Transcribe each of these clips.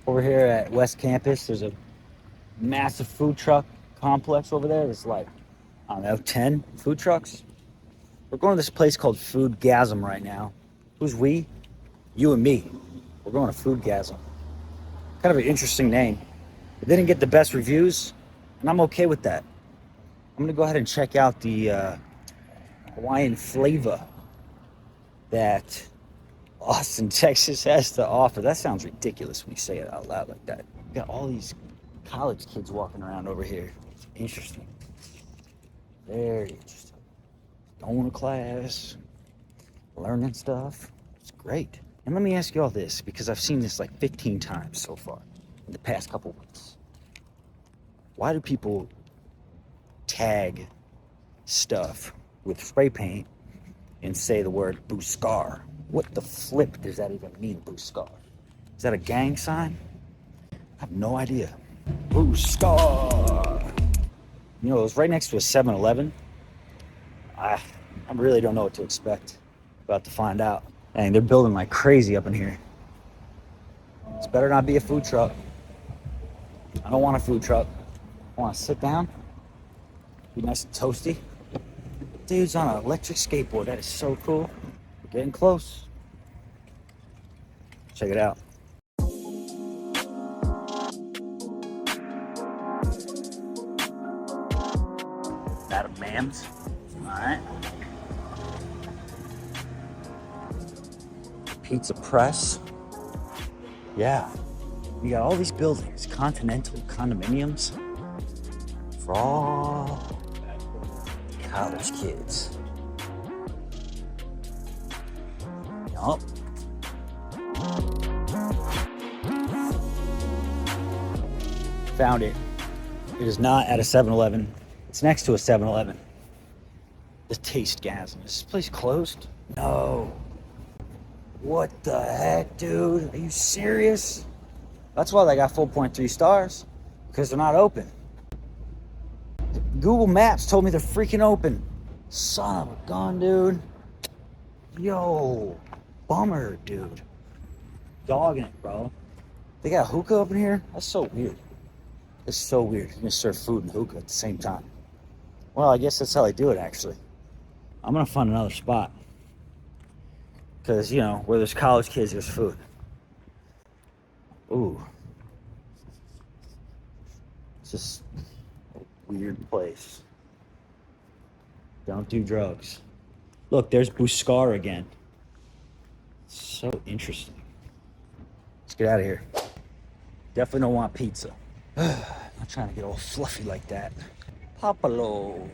Over here at West Campus, there's a massive food truck complex over there. There's like, I don't know, 10 food trucks. We're going to this place called Foodgasm right now. Who's we? You and me. We're going to Foodgasm. Kind of an interesting name. It didn't get the best reviews, and I'm okay with that. I'm gonna go ahead and check out the Hawaiian flavor that Austin, Texas has to offer. That sounds ridiculous when you say it out loud like that. You got all these college kids walking around over here. It's interesting. Very interesting. Going to class, learning stuff. It's great. And let me ask you all this, because I've seen this like 15 times so far in the past couple weeks. Why do people tag stuff with spray paint and say the word Buscar? What the flip does that even mean, Buscar? Is that a gang sign? I have no idea. Buscar! You know, it was right next to a 7-Eleven. I really don't know what to expect. About to find out. Dang, they're building like crazy up in here. This better not be a food truck. I don't want a food truck. I want to sit down, be nice and toasty. Dude's on an electric skateboard. That is so cool. We're getting close. Check it out. Madam Mams. All right. Pizza Press. Yeah. You got all these buildings, continental condominiums for all college kids. Yup. Found it. It is not at a 7-Eleven. It's next to a 7-Eleven. The Tastegasm. Is this place closed? No. What the heck, dude? Are you serious? That's why they got 4.3 stars. Because they're not open. Google Maps told me they're freaking open. Son of a gun, dude. Yo. Bummer, dude. Dogging it, bro. They got hookah up in here? That's so weird. It's so weird. You're gonna serve food and hookah at the same time. Well, I guess that's how they do it, actually. I'm gonna find another spot. Because, you know, where there's college kids, there's food. Ooh. It's just a weird place. Don't do drugs. Look, there's Buscar again. So interesting. Let's get out of here. Definitely don't want pizza. Not trying to get all fluffy like that. Papalo's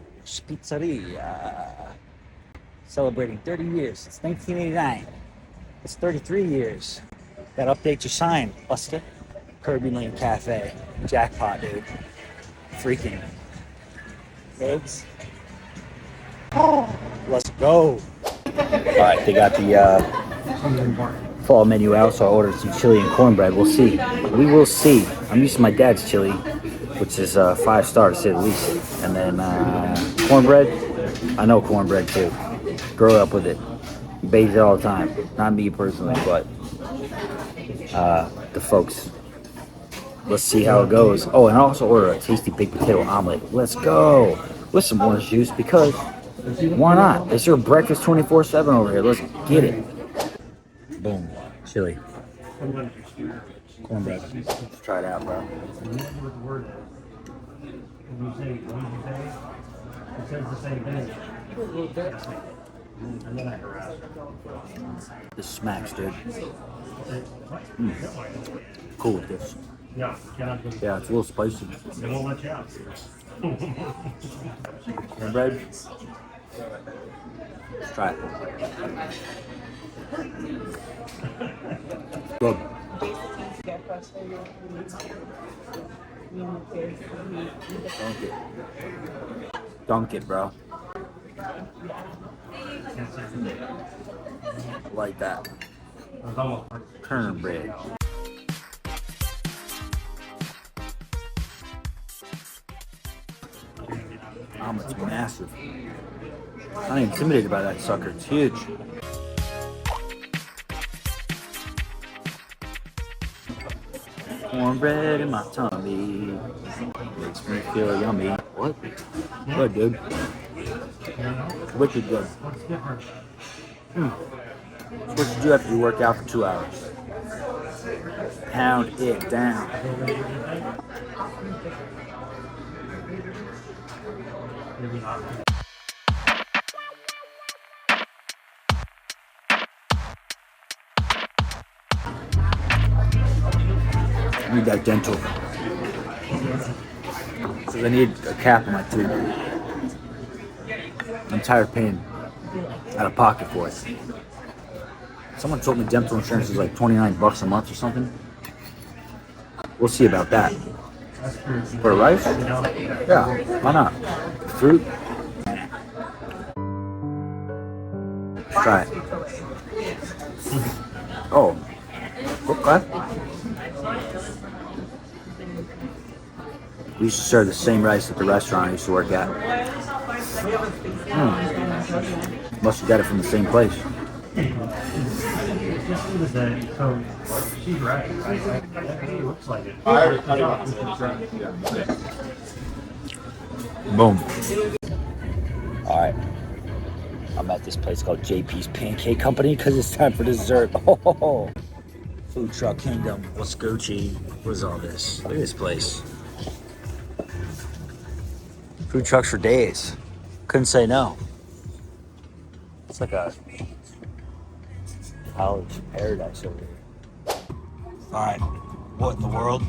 Pizzeria. Celebrating 30 years since 1989. It's 33 years. Gotta update your sign, Buster. Kirby Lane Cafe. Jackpot, dude. Freaking eggs. Let's go. Alright, they got the fall menu out, so I ordered some chili and cornbread. We'll see. We will see. I'm used to my dad's chili, which is 5-star to say the least. And then cornbread. I know cornbread too. Grew up with it. Bathe it all the time. Not me personally, but the folks. Let's see how it goes. Oh, and I also ordered a tasty baked potato omelet. Let's go. With some orange juice, because why not? It's your breakfast 24/7 over here. Let's get it. Boom. Chili. Cornbread. Let's try it out, bro. This smacks, dude. Cool with this. Yeah, it's a little spicy. They won't let you out. Cornbread. Let's try it. Good. Dunk it, bro. Like that. Cornbread. Omelet's massive. I'm intimidated by that sucker. It's huge. Cornbread in my tummy makes me feel yummy. What? Good, dude. Wicked good. That's what you do after you work out for 2 hours. Pound it down. I need that dental. Because I need a cap on my tooth. I'm tired of paying out of pocket for it. Someone told me dental insurance is like 29 bucks a month or something. We'll see about that. For rice? Yeah, why not? Fruit? Let's try it. Oh, okay. We used to serve the same rice at the restaurant I used to work at. Must have got it from the same place. She's right. It looks like it. Boom. Alright. I'm at this place called JP's Pancake Company because it's time for dessert. Oh, Food Truck Kingdom. What's Gucci? What is all this? Look at this place. Food trucks for days. Couldn't say no. It's like a college paradise over here. Alright, what in the world?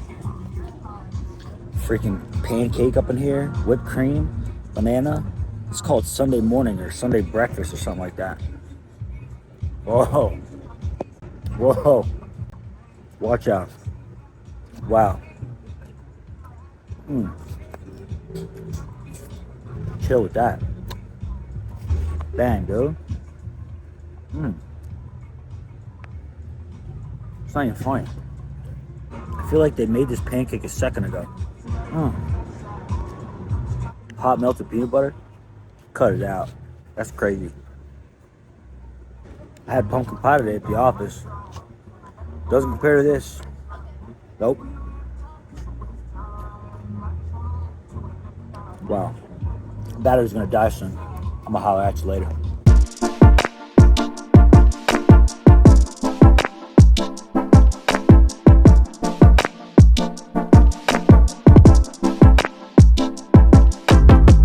Freaking pancake up in here, whipped cream, banana. It's called Sunday morning or Sunday breakfast or something like that. Whoa. Whoa. Watch out. Wow. Chill with that. Bang, dude. It's not even funny. I feel like they made this pancake a second ago. Hot melted peanut butter? Cut it out. That's crazy. I had pumpkin pie today at the office. Doesn't compare to this. Nope. Wow. Battery's gonna die soon. I'm gonna holler at you later.